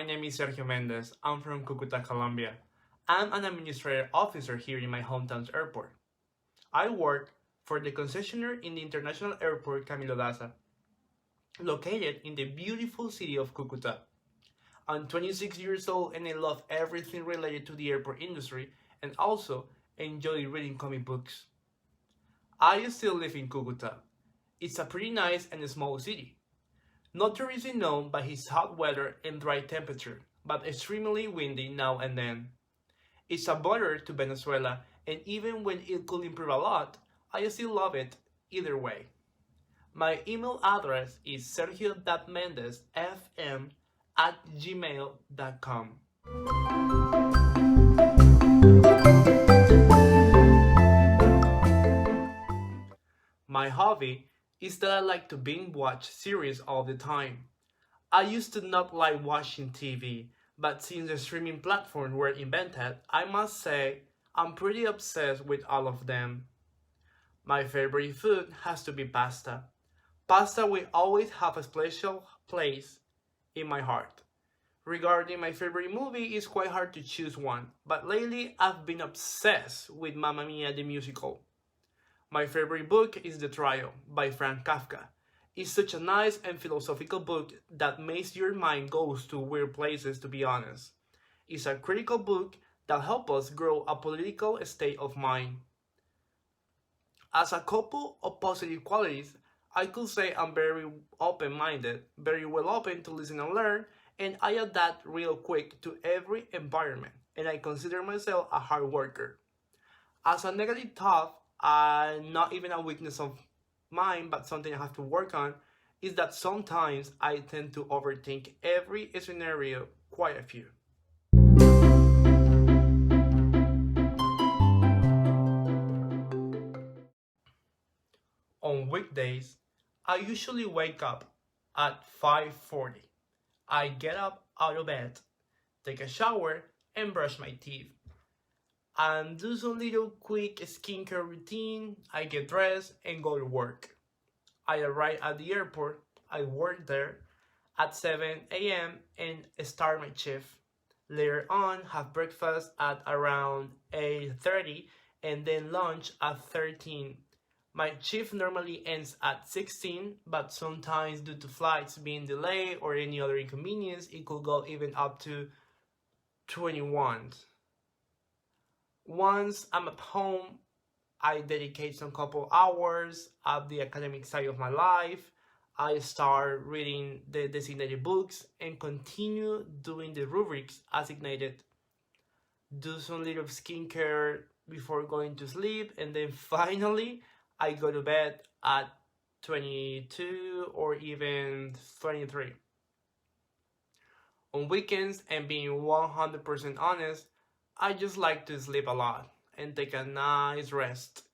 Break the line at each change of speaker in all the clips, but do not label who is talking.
name is Sergio Mendez. I'm from Cucuta, Colombia. I'm an administrative officer here in my hometown's airport. I work for the concessionaire in the international airport Camilo Daza, located in the beautiful city of Cucuta. I'm 26 years old and I love everything related to the airport industry and also enjoy reading comic books. I still live in Cucuta. It's a pretty nice and small city. Notoriously known by its hot weather and dry temperature, but extremely windy now and then. It's a border to Venezuela, and even when it could improve a lot, I still love it either way. My email address is sergio.mendezfm@gmail.com. My hobby is that I like to binge watch series all the time. I used to not like watching TV, but since the streaming platforms were invented, I must say I'm pretty obsessed with all of them. My favorite food has to be pasta. Pasta will always have a special place in my heart. Regarding my favorite movie, it's quite hard to choose one, but lately I've been obsessed with Mamma Mia the musical. My favorite book is The Trial by Frank Kafka. It's such a nice and philosophical book that makes your mind go to weird places, to be honest. It's a critical book that helps us grow a political state of mind. As a couple of positive qualities, I could say I'm very open-minded, very well open to listen and learn, and I adapt real quick to every environment, and I consider myself a hard worker. As a negative thought, not even a weakness of mine, but something I have to work on, is that sometimes I tend to overthink every scenario quite a few. On weekdays, I usually wake up at 5:40. I get up out of bed, take a shower, and brush my teeth. And do some little quick skincare routine. I get dressed and go to work. I arrive at the airport, I work there at 7 a.m. and start my shift. Later on, have breakfast at around 8:30 and then lunch at 13. My shift normally ends at 16, but sometimes due to flights being delayed or any other inconvenience, it could go even up to 21. Once I'm at home, I dedicate some couple hours at the academic side of my life. I start reading the designated books and continue doing the rubrics assigned. Do some little skincare before going to sleep, and then finally I go to bed at 22 or even 23. On weekends, and being 100% honest, I just like to sleep a lot and take a nice rest.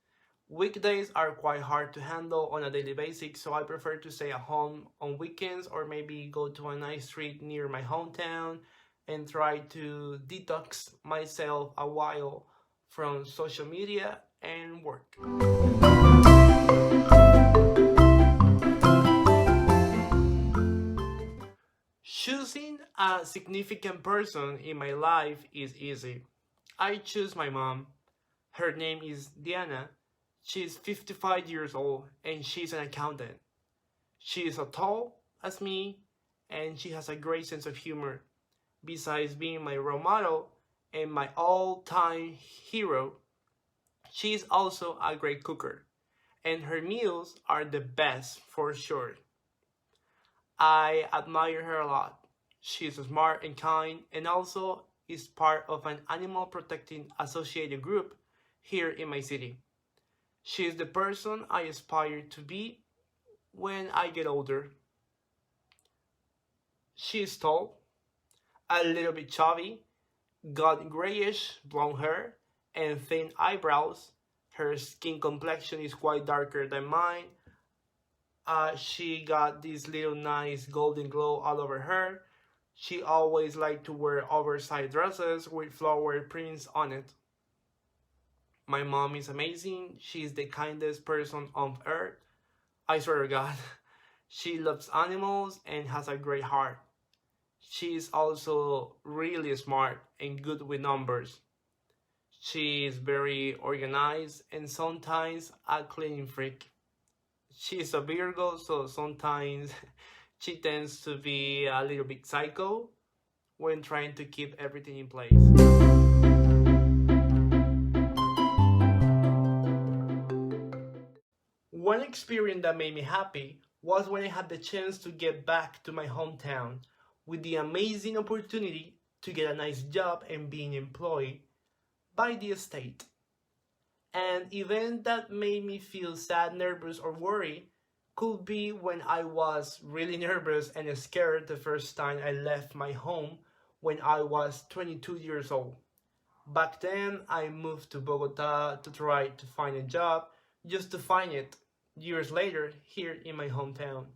Weekdays are quite hard to handle on a daily basis, so I prefer to stay at home on weekends or maybe go to a nice street near my hometown and try to detox myself a while from social media and work. Choosing a significant person in my life is easy. I choose my mom. Her name is Diana. She's 55 years old and she's an accountant. She is as tall as me and she has a great sense of humor. Besides being my role model and my all-time hero, she is also a great cooker and her meals are the best for sure. I admire her a lot. She's smart and kind and also is part of an animal protecting associated group here in my city. She is the person I aspire to be when I get older. She is tall, a little bit chubby, got grayish blonde hair and thin eyebrows. Her skin complexion is quite darker than mine. She got this little nice golden glow all over her. She always liked to wear oversized dresses with flower prints on it. My mom is amazing. She's the kindest person on earth. I swear to God. She loves animals and has a great heart. She's also really smart and good with numbers. She is very organized and sometimes a cleaning freak. She's a Virgo, so sometimes she tends to be a little bit psycho when trying to keep everything in place. One experience that made me happy was when I had the chance to get back to my hometown with the amazing opportunity to get a nice job and being employed by the state. An event that made me feel sad, nervous, or worried could be when I was really nervous and scared the first time I left my home when I was 22 years old. Back then, I moved to Bogota to try to find a job just to find it years later here in my hometown.